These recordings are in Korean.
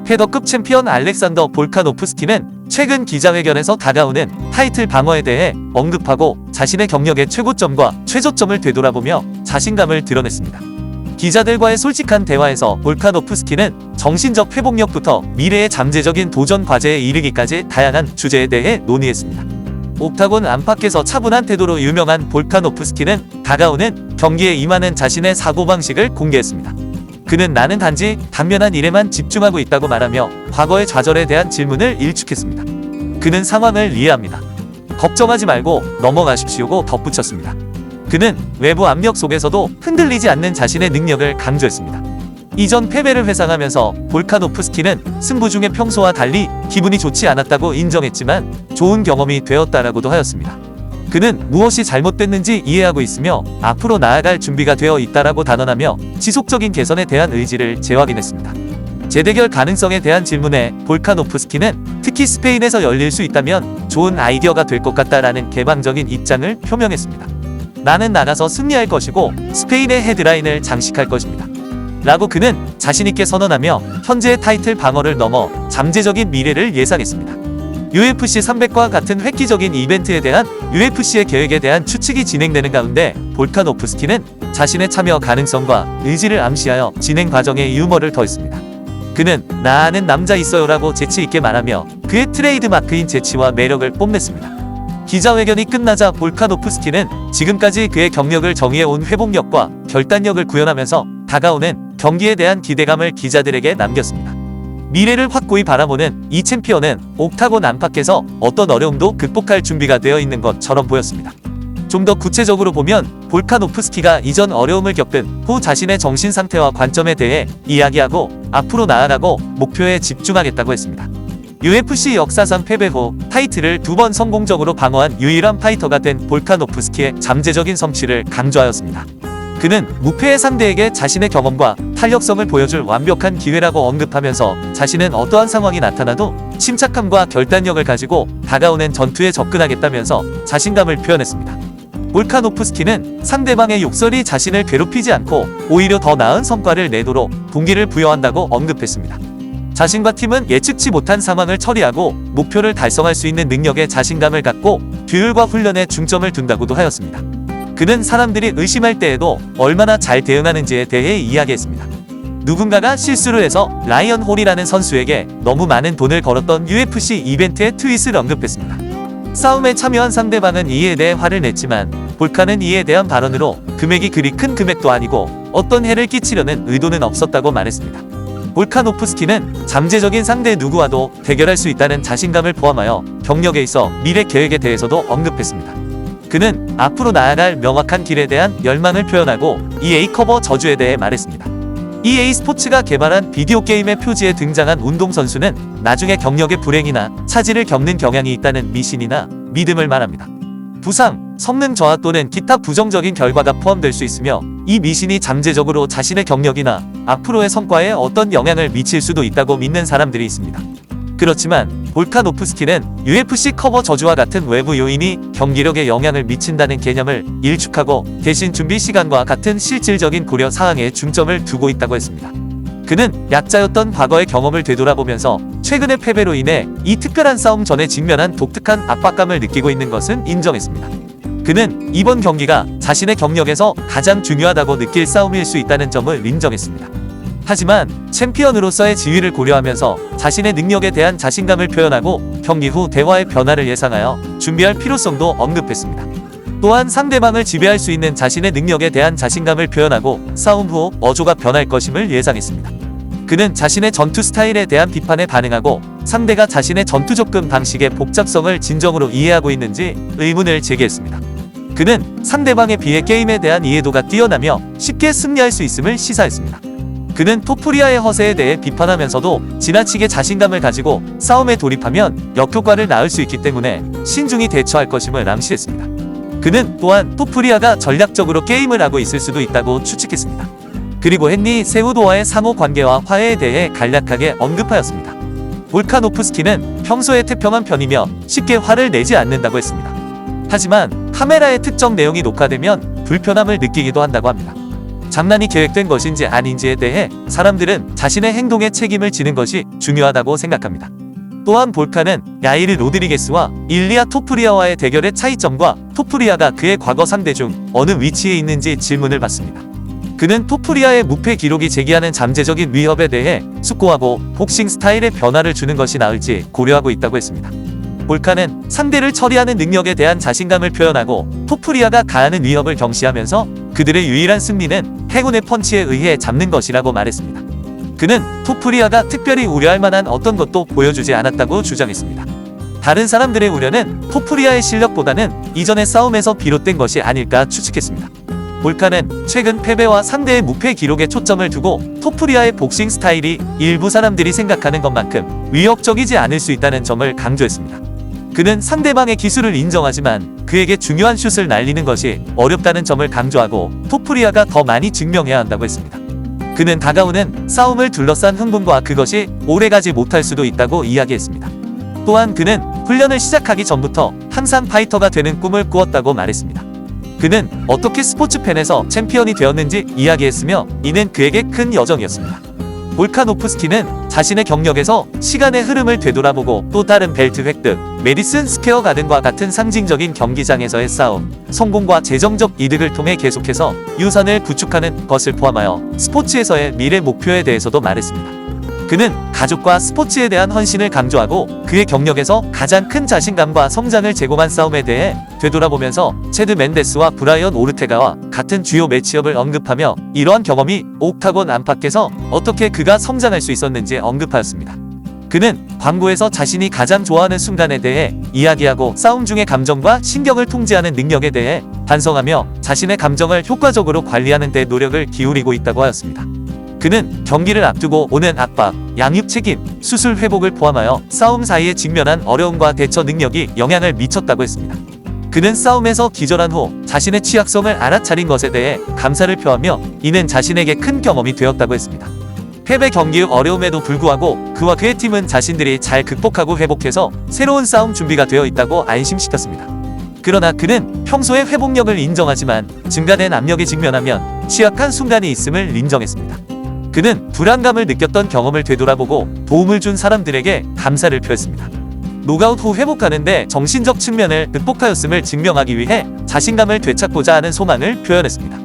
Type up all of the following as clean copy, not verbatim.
패더급 챔피언 알렉산더 볼카노프스키는 최근 기자회견에서 다가오는 타이틀 방어에 대해 언급하고 자신의 경력의 최고점과 최저점을 되돌아보며 자신감을 드러냈습니다. 기자들과의 솔직한 대화에서 볼카노프스키는 정신적 회복력부터 미래의 잠재적인 도전 과제에 이르기까지 다양한 주제에 대해 논의했습니다. 옥타곤 안팎에서 차분한 태도로 유명한 볼카노프스키는 다가오는 경기에 임하는 자신의 사고방식을 공개했습니다. 그는 나는 단지 단면한 일에만 집중하고 있다고 말하며 과거의 좌절에 대한 질문을 일축했습니다. 그는 상황을 이해합니다. 걱정하지 말고 넘어가십시오고 덧붙였습니다. 그는 외부 압력 속에서도 흔들리지 않는 자신의 능력을 강조했습니다. 이전 패배를 회상하면서 볼카노프스키는 승부 중에 평소와 달리 기분이 좋지 않았다고 인정했지만 좋은 경험이 되었다라고도 하였습니다. 그는 무엇이 잘못됐는지 이해하고 있으며 앞으로 나아갈 준비가 되어 있다라고 단언하며 지속적인 개선에 대한 의지를 재확인했습니다. 재대결 가능성에 대한 질문에 볼카노프스키는 특히 스페인에서 열릴 수 있다면 좋은 아이디어가 될 것 같다라는 개방적인 입장을 표명했습니다. 나는 나가서 승리할 것이고 스페인의 헤드라인을 장식할 것입니다. 라고 그는 자신있게 선언하며 현재의 타이틀 방어를 넘어 잠재적인 미래를 예상했습니다. UFC 300과 같은 획기적인 이벤트에 대한 UFC의 계획에 대한 추측이 진행되는 가운데 볼카노프스키는 자신의 참여 가능성과 의지를 암시하여 진행 과정에 유머를 더했습니다. 그는 나 아는 남자 있어요라고 재치있게 말하며 그의 트레이드 마크인 재치와 매력을 뽐냈습니다. 기자회견이 끝나자 볼카노프스키는 지금까지 그의 경력을 정의해온 회복력과 결단력을 구현하면서 다가오는 경기에 대한 기대감을 기자들에게 남겼습니다. 미래를 확고히 바라보는 이 챔피언은 옥타곤 안팎에서 어떤 어려움도 극복할 준비가 되어 있는 것처럼 보였습니다. 좀 더 구체적으로 보면 볼카노프스키가 이전 어려움을 겪은 후 자신의 정신 상태와 관점에 대해 이야기하고 앞으로 나아가고 목표에 집중하겠다고 했습니다. UFC 역사상 패배 후 타이틀을 2번 성공적으로 방어한 유일한 파이터가 된 볼카노프스키의 잠재적인 성취를 강조하였습니다. 그는 무패의 상대에게 자신의 경험과 탄력성을 보여줄 완벽한 기회라고 언급하면서 자신은 어떠한 상황이 나타나도 침착함과 결단력을 가지고 다가오는 전투에 접근하겠다면서 자신감을 표현했습니다. 볼카노프스키는 상대방의 욕설이 자신을 괴롭히지 않고 오히려 더 나은 성과를 내도록 동기를 부여한다고 언급했습니다. 자신과 팀은 예측치 못한 상황을 처리하고 목표를 달성할 수 있는 능력에 자신감을 갖고 규율과 훈련에 중점을 둔다고도 하였습니다. 그는 사람들이 의심할 때에도 얼마나 잘 대응하는지에 대해 이야기했습니다. 누군가가 실수를 해서 라이언 홀이라는 선수에게 너무 많은 돈을 걸었던 UFC 이벤트의 트윗을 언급했습니다. 싸움에 참여한 상대방은 이에 대해 화를 냈지만 볼카는 이에 대한 발언으로 금액이 그리 큰 금액도 아니고 어떤 해를 끼치려는 의도는 없었다고 말했습니다. 볼카노프스키는 잠재적인 상대 누구와도 대결할 수 있다는 자신감을 포함하여 경력에 있어 미래 계획에 대해서도 언급했습니다. 그는 앞으로 나아갈 명확한 길에 대한 열망을 표현하고 EA 커버 저주에 대해 말했습니다. EA 스포츠가 개발한 비디오 게임의 표지에 등장한 운동선수는 나중에 경력의 불행이나 차질을 겪는 경향이 있다는 미신이나 믿음을 말합니다. 부상, 성능 저하 또는 기타 부정적인 결과가 포함될 수 있으며 이 미신이 잠재적으로 자신의 경력이나 앞으로의 성과에 어떤 영향을 미칠 수도 있다고 믿는 사람들이 있습니다. 그렇지만 볼카노프스키는 UFC 커버 저주와 같은 외부 요인이 경기력에 영향을 미친다는 개념을 일축하고 대신 준비 시간과 같은 실질적인 고려 사항에 중점을 두고 있다고 했습니다. 그는 약자였던 과거의 경험을 되돌아보면서 최근의 패배로 인해 이 특별한 싸움 전에 직면한 독특한 압박감을 느끼고 있는 것은 인정했습니다. 그는 이번 경기가 자신의 경력에서 가장 중요하다고 느낄 싸움일 수 있다는 점을 인정했습니다. 하지만 챔피언으로서의 지위를 고려하면서 자신의 능력에 대한 자신감을 표현하고 경기 후 대화의 변화를 예상하여 준비할 필요성도 언급했습니다. 또한 상대방을 지배할 수 있는 자신의 능력에 대한 자신감을 표현하고 싸움 후 어조가 변할 것임을 예상했습니다. 그는 자신의 전투 스타일에 대한 비판에 반응하고 상대가 자신의 전투 접근 방식의 복잡성을 진정으로 이해하고 있는지 의문을 제기했습니다. 그는 상대방에 비해 게임에 대한 이해도가 뛰어나며 쉽게 승리할 수 있음을 시사했습니다. 그는 토프리아의 허세에 대해 비판하면서도 지나치게 자신감을 가지고 싸움에 돌입하면 역효과를 낳을 수 있기 때문에 신중히 대처할 것임을 암시했습니다. 그는 또한 토프리아가 전략적으로 게임을 하고 있을 수도 있다고 추측했습니다. 그리고 헨리 세우도와의 상호 관계와 화해에 대해 간략하게 언급하였습니다. 볼카노프스키는 평소에 태평한 편이며 쉽게 화를 내지 않는다고 했습니다. 하지만 카메라의 특정 내용이 녹화되면 불편함을 느끼기도 한다고 합니다. 장난이 계획된 것인지 아닌지에 대해 사람들은 자신의 행동에 책임을 지는 것이 중요하다고 생각합니다. 또한 볼카는 야이르 로드리게스와 일리아 토프리아와의 대결의 차이점과 토프리아가 그의 과거 상대 중 어느 위치에 있는지 질문을 받습니다. 그는 토프리아의 무패 기록이 제기하는 잠재적인 위협에 대해 숙고하고 복싱 스타일의 변화를 주는 것이 나을지 고려하고 있다고 했습니다. 볼카는 상대를 처리하는 능력에 대한 자신감을 표현하고 토프리아가 가하는 위협을 경시하면서 그들의 유일한 승리는 행운의 펀치에 의해 잡는 것이라고 말했습니다. 그는 토프리아가 특별히 우려할 만한 어떤 것도 보여주지 않았다고 주장했습니다. 다른 사람들의 우려는 토프리아의 실력보다는 이전의 싸움에서 비롯된 것이 아닐까 추측했습니다. 볼카는 최근 패배와 상대의 무패 기록에 초점을 두고 토프리아의 복싱 스타일이 일부 사람들이 생각하는 것만큼 위협적이지 않을 수 있다는 점을 강조했습니다. 그는 상대방의 기술을 인정하지만 그에게 중요한 슛을 날리는 것이 어렵다는 점을 강조하고 토프리아가 더 많이 증명해야 한다고 했습니다. 그는 다가오는 싸움을 둘러싼 흥분과 그것이 오래가지 못할 수도 있다고 이야기했습니다. 또한 그는 훈련을 시작하기 전부터 항상 파이터가 되는 꿈을 꾸었다고 말했습니다. 그는 어떻게 스포츠 팬에서 챔피언이 되었는지 이야기했으며 이는 그에게 큰 여정이었습니다. 볼카노프스키는 자신의 경력에서 시간의 흐름을 되돌아보고 또 다른 벨트 획득, 메디슨 스퀘어 가든과 같은 상징적인 경기장에서의 싸움, 성공과 재정적 이득을 통해 계속해서 유산을 구축하는 것을 포함하여 스포츠에서의 미래 목표에 대해서도 말했습니다. 그는 가족과 스포츠에 대한 헌신을 강조하고 그의 경력에서 가장 큰 자신감과 성장을 제공한 싸움에 대해 되돌아보면서 체드 맨데스와 브라이언 오르테가와 같은 주요 매치업을 언급하며 이러한 경험이 옥타곤 안팎에서 어떻게 그가 성장할 수 있었는지 언급하였습니다. 그는 광고에서 자신이 가장 좋아하는 순간에 대해 이야기하고 싸움 중의 감정과 신경을 통제하는 능력에 대해 반성하며 자신의 감정을 효과적으로 관리하는 데 노력을 기울이고 있다고 하였습니다. 그는 경기를 앞두고 오는 압박, 양육 책임, 수술 회복을 포함하여 싸움 사이에 직면한 어려움과 대처 능력이 영향을 미쳤다고 했습니다. 그는 싸움에서 기절한 후 자신의 취약성을 알아차린 것에 대해 감사를 표하며 이는 자신에게 큰 경험이 되었다고 했습니다. 패배 경기의 어려움에도 불구하고 그와 그의 팀은 자신들이 잘 극복하고 회복해서 새로운 싸움 준비가 되어 있다고 안심시켰습니다. 그러나 그는 평소의 회복력을 인정하지만 증가된 압력에 직면하면 취약한 순간이 있음을 인정했습니다. 그는 불안감을 느꼈던 경험을 되돌아보고 도움을 준 사람들에게 감사를 표했습니다. 노가웃 후 회복하는데 정신적 측면을 극복하였음을 증명하기 위해 자신감을 되찾고자 하는 소망을 표현했습니다.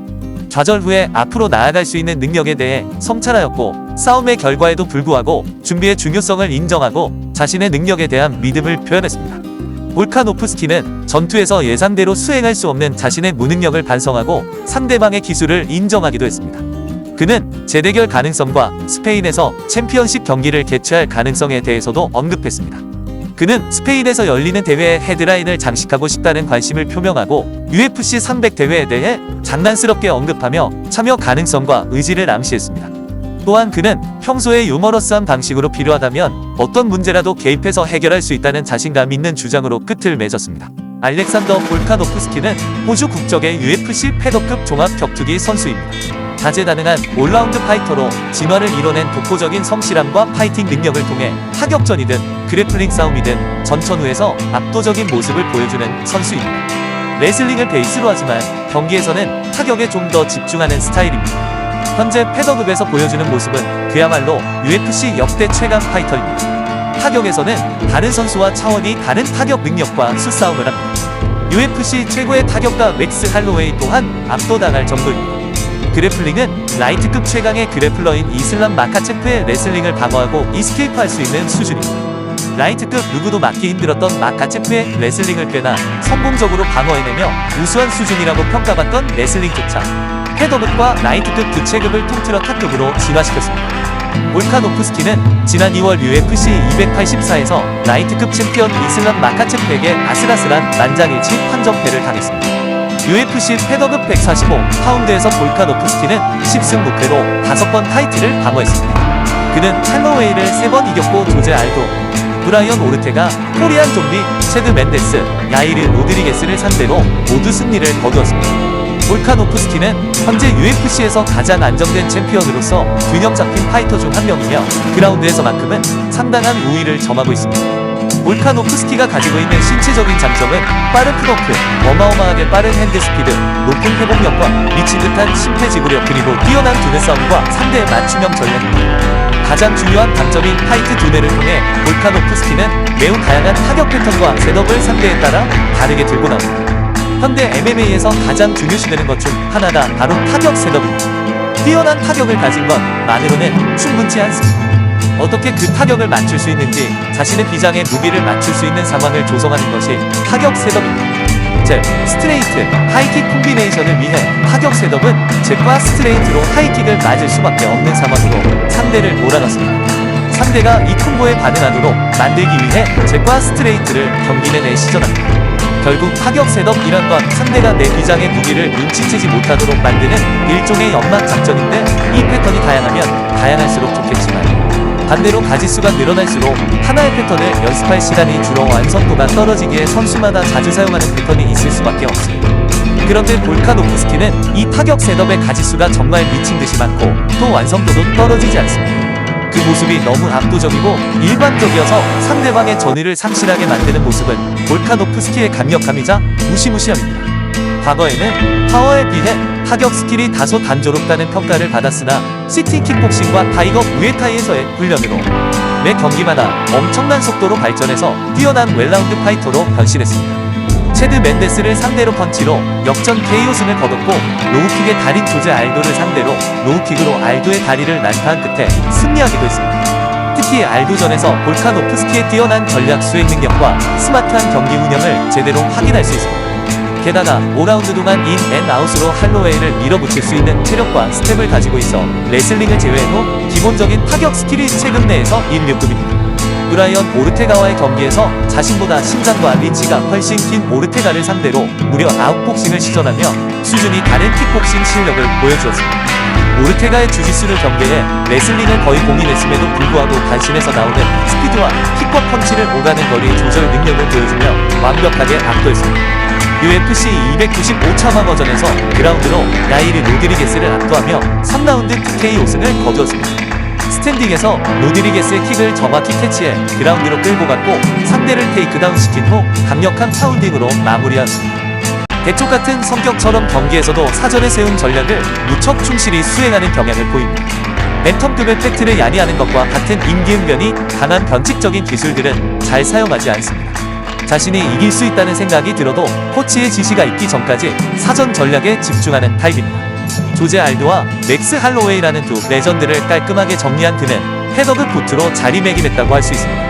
좌절 후에 앞으로 나아갈 수 있는 능력에 대해 성찰하였고 싸움의 결과에도 불구하고 준비의 중요성을 인정하고 자신의 능력에 대한 믿음을 표현했습니다. 볼카노프스키는 전투에서 예상대로 수행할 수 없는 자신의 무능력을 반성하고 상대방의 기술을 인정하기도 했습니다. 그는 재대결 가능성과 스페인에서 챔피언십 경기를 개최할 가능성에 대해서도 언급했습니다. 그는 스페인에서 열리는 대회에 헤드라인을 장식하고 싶다는 관심을 표명하고 UFC 300 대회에 대해 장난스럽게 언급하며 참여 가능성과 의지를 암시했습니다. 또한 그는 평소에 유머러스한 방식으로 필요하다면 어떤 문제라도 개입해서 해결할 수 있다는 자신감 있는 주장으로 끝을 맺었습니다. 알렉산더 볼카노프스키는 호주 국적의 UFC 패더급 종합 격투기 선수입니다. 다재다능한 올라운드 파이터로 진화를 이뤄낸 독보적인 성실함과 파이팅 능력을 통해 타격전이든 그래플링 싸움이든 전천후에서 압도적인 모습을 보여주는 선수입니다. 레슬링을 베이스로 하지만 경기에서는 타격에 좀 더 집중하는 스타일입니다. 현재 패더급에서 보여주는 모습은 그야말로 UFC 역대 최강 파이터입니다. 타격에서는 다른 선수와 차원이 다른 타격 능력과 수싸움을 합니다. UFC 최고의 타격가 맥스 할로웨이 또한 압도당할 정도입니다. 그래플링은 라이트급 최강의 그래플러인 이슬람 마카체프의 레슬링을 방어하고 이스케이프할 수 있는 수준입니다. 라이트급 누구도 막기 힘들었던 마카체프의 레슬링을 꽤나 성공적으로 방어해내며 우수한 수준이라고 평가받던 레슬링조차 패더급과 라이트급 두 체급을 통틀어 탑급으로 진화시켰습니다. 볼카노프스키는 지난 2월 UFC 284에서 라이트급 챔피언 이슬람 마카체프에게 아슬아슬한 만장일치 판정패를 당했습니다. UFC 패더급 145파운드에서 볼카노프스키는 10승 무패로 5번 타이틀을 방어했습니다. 그는 할로웨이를 3번 이겼고 조제 알도, 브라이언 오르테가, 코리안 좀비, 체드 맨데스, 야이르 로드리게스를 상대로 모두 승리를 거두었습니다. 볼카노프스키는 현재 UFC에서 가장 안정된 챔피언으로서 균형 잡힌 파이터 중 한 명이며 그라운드에서만큼은 상당한 우위를 점하고 있습니다. 볼카노프스키가 가지고 있는 신체적인 장점은 빠른 풋워크, 어마어마하게 빠른 핸드스피드, 높은 회복력과 미친 듯한 심폐지구력, 그리고 뛰어난 두뇌 싸움과 상대의 맞춤형 전략입니다. 가장 중요한 강점인 파이트 두뇌를 통해 볼카노프스키는 매우 다양한 타격 패턴과 셋업을 상대에 따라 다르게 들고 나옵니다. 현대 MMA에서 가장 중요시되는 것 중 하나가 바로 타격 셋업입니다. 뛰어난 타격을 가진 것만으로는 충분치 않습니다. 어떻게 그 타격을 맞출 수 있는지 자신의 비장의 무기를 맞출 수 있는 상황을 조성하는 것이 타격 셋업입니다. 즉, 스트레이트, 하이킥 콤비네이션을 위해 타격 셋업은 잽과 스트레이트로 하이킥을 맞을 수밖에 없는 상황으로 상대를 몰아넣습니다. 상대가 이 콤보에 반응하도록 만들기 위해 잽과 스트레이트를 경기 내내 시전합니다. 결국 타격 셋업이란 건 상대가 내 비장의 무기를 눈치채지 못하도록 만드는 일종의 연막 작전인데, 이 패턴이 다양하면 다양할수록 좋겠지만 반대로 가지수가 늘어날수록 하나의 패턴을 연습할 시간이 줄어 완성도가 떨어지기에 선수마다 자주 사용하는 패턴이 있을 수밖에 없습니다. 그런데 볼카노프스키는 이 타격 셋업의 가지수가 정말 미친듯이 많고 또 완성도도 떨어지지 않습니다. 그 모습이 너무 압도적이고 일반적이어서 상대방의 전의를 상실하게 만드는 모습은 볼카노프스키의 강력함이자 무시무시함입니다. 과거에는 파워에 비해 타격 스킬이 다소 단조롭다는 평가를 받았으나 시티 킥복싱과 타이거 무에타이에서의 훈련으로 매 경기마다 엄청난 속도로 발전해서 뛰어난 웰라운드 파이터로 변신했습니다. 체드 맨데스를 상대로 펀치로 역전 KO 승을 거뒀고, 로우킥의 달인 조제 알도를 상대로 로우킥으로 알도의 다리를 난타한 끝에 승리하기도 했습니다. 특히 알도전에서 볼카노프스키의 뛰어난 전략 수행 능력과 스마트한 경기 운영을 제대로 확인할 수 있습니다. 게다가 5라운드 동안 인 앤 아웃으로 할로웨이를 밀어붙일 수 있는 체력과 스텝을 가지고 있어 레슬링을 제외해도 기본적인 타격 스킬이 체급 내에서 1등급입니다. 브라이언 오르테가와의 경기에서 자신보다 신장과 리치가 훨씬 긴 오르테가를 상대로 무려 아웃복싱을 시전하며 수준이 다른 킥복싱 실력을 보여주었습니다. 오르테가의 주짓수를 경계해 레슬링을 거의 공인했음에도 불구하고 단신에서 나오는 스피드와 킥과 펀치를 오가는 거리 조절 능력을 보여주며 완벽하게 압도했습니다. UFC 295차 방어전에서 그라운드로 야이르 로드리게스를 압도하며 3라운드 TKO 승을 거두었습니다. 스탠딩에서 로드리게스의 킥을 정확히 캐치해 그라운드로 끌고 갔고 상대를 테이크다운 시킨 후 강력한 파운딩으로 마무리하였습니다. 대쪽 같은 성격처럼 경기에서도 사전에 세운 전략을 무척 충실히 수행하는 경향을 보입니다. 벤텀급의 팩트를 야리하는 것과 같은 임기응변이 강한 변칙적인 기술들은 잘 사용하지 않습니다. 자신이 이길 수 있다는 생각이 들어도 코치의 지시가 있기 전까지 사전 전략에 집중하는 타입입니다. 조제 알도와 맥스 할로웨이라는 두 레전드를 깔끔하게 정리한 그는 헤더그 포트로 자리매김했다고 할 수 있습니다.